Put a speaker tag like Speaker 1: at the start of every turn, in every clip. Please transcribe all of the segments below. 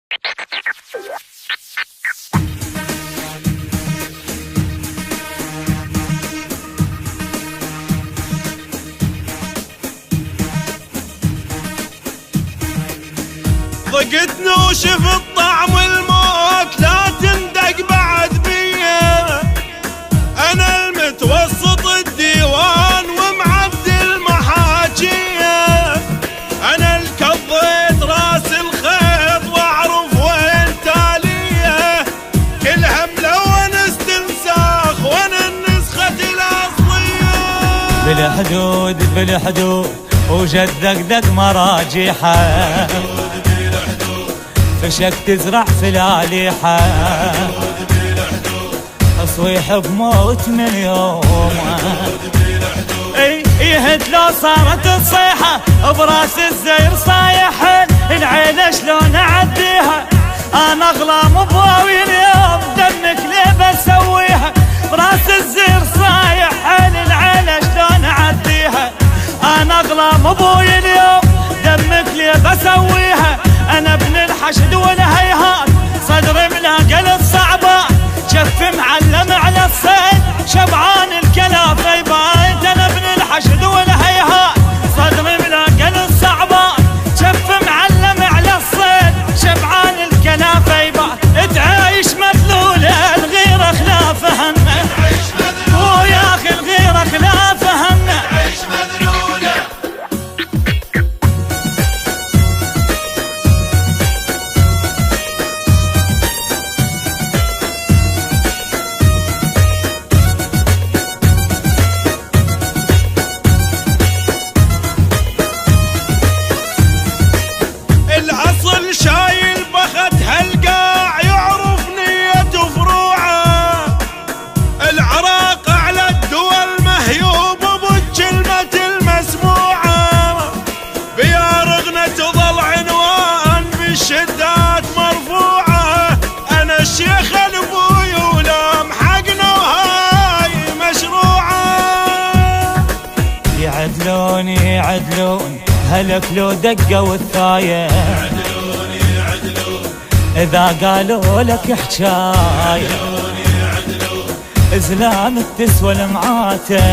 Speaker 1: ضقتني وشفت طعم الموت، لا تندق بعد بيا. انا المتوسط الديوان ومعبد المحاجيه، انا الكضيت راس الخيط واعرف وين تاليه. كل همله استنساخ وانا النسخه الاصليه.
Speaker 2: بالحدود بالحدود وجدك دق مراجيحه، فشك تزرع في الاليحه، صويح بموت من يومه. ايه لو صارت الصيحه براس الزير صايح، العيله شلون اعديها؟ انا اغلى مبواوي اليوم، دمك ليه بسويها؟ براس الزير صايح، العيله شلون اعديها؟ انا اغلى مبوي اليوم، دمك ليه بسويها؟ انا ابن الحشد والهيهات، صدري من قلب صعبه، شف معلم على الصيد، شبعان الكلافه يبايت. انا ابن الحشد والهيهات، صدري من قلب صعبه، شف معلم على الصيد، شبعان الكلافه يبايت. تعيش مذلوله الغيره خلاف همه، ويا اخي الغيره خلاف همه.
Speaker 1: شايل بخت هالقاع يعرف نيته فروعه، العراق على الدول مهيوب بالكلمة المسموعة، بيارغنا تظل عنوان بالشدات مرفوعة. انا الشيخ الابوي ولام حقنا وهاي مشروعة.
Speaker 2: يعدلون يعدلون هلك لو دقوا الثاية، إذا قالوا لك حجاية زلام تسوى المعاتة،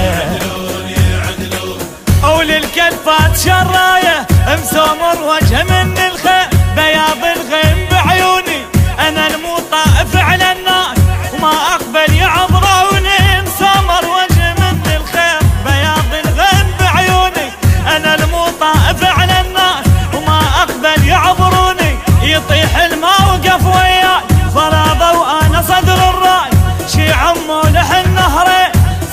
Speaker 2: أو للكلفات شراية مسومر وجه من الخير، بياض الغيم بعيوني. أنا المطائف على الناس وما أقبل يعبروني، مسومر وجه من الخير، بياض الغيم بعيوني. أنا المطائف على الناس وما أقبل يعبروني، يطيح الماء وقف وياي فرابة وانا صدر الراي، شي عمو لحن نهري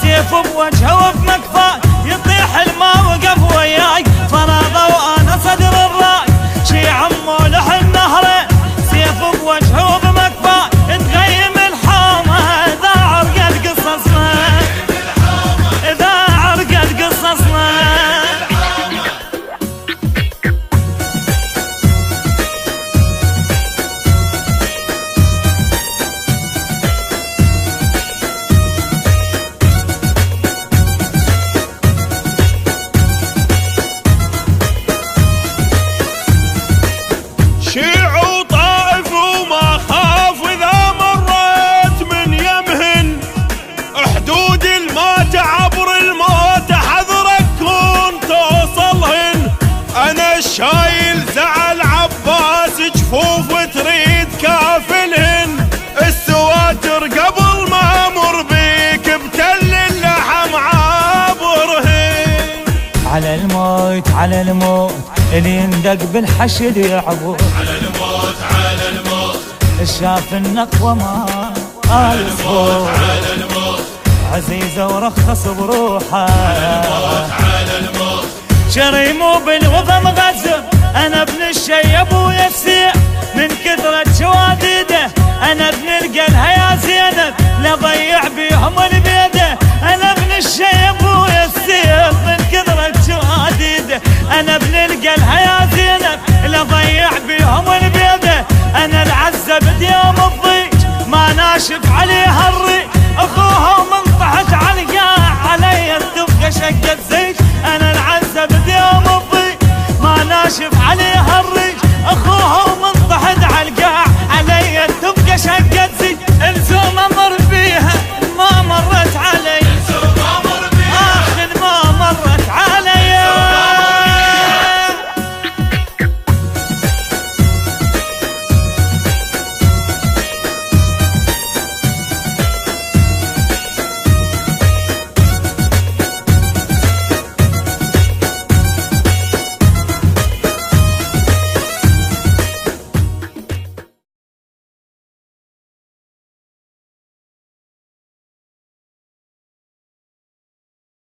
Speaker 2: سيف بوجهه وبمكفاي، يطيح الماء وقف وياي فرابة وانا صدر الراي، شي عمو لحن نهري سيف بوجهه وبمكفاي. تغيم الحومه اذا عرقت قصصنا، اذا عرقت قصصنا.
Speaker 1: شيع وطائف وما خاف اذا مريت من يمهن، حدود الموت عبر الموت حذرك كون توصلهن. انا الشايل زعل عباس جفوف تريد كافلهن، السواتر قبل ما امر بيك بتل اللحم عابرهن.
Speaker 2: على الموت على الموت اللي يندق بالحشد يعبر،
Speaker 1: على الموت على الموت
Speaker 2: شاف النقوة ما يصبر،
Speaker 1: على الموت
Speaker 2: عزيزة ورخص بروحه،
Speaker 1: على الموت على الموت
Speaker 2: شريمو بالوفا مغزر. انا ابن الشيب ويسيع من كثرة شواديده، انا ابن القلها يا زينب لضيع بيهم البيده. انا ابن الشيب ويسيع من كثرة شواديده، انا ابن القلها يا زينب لضيع بيهم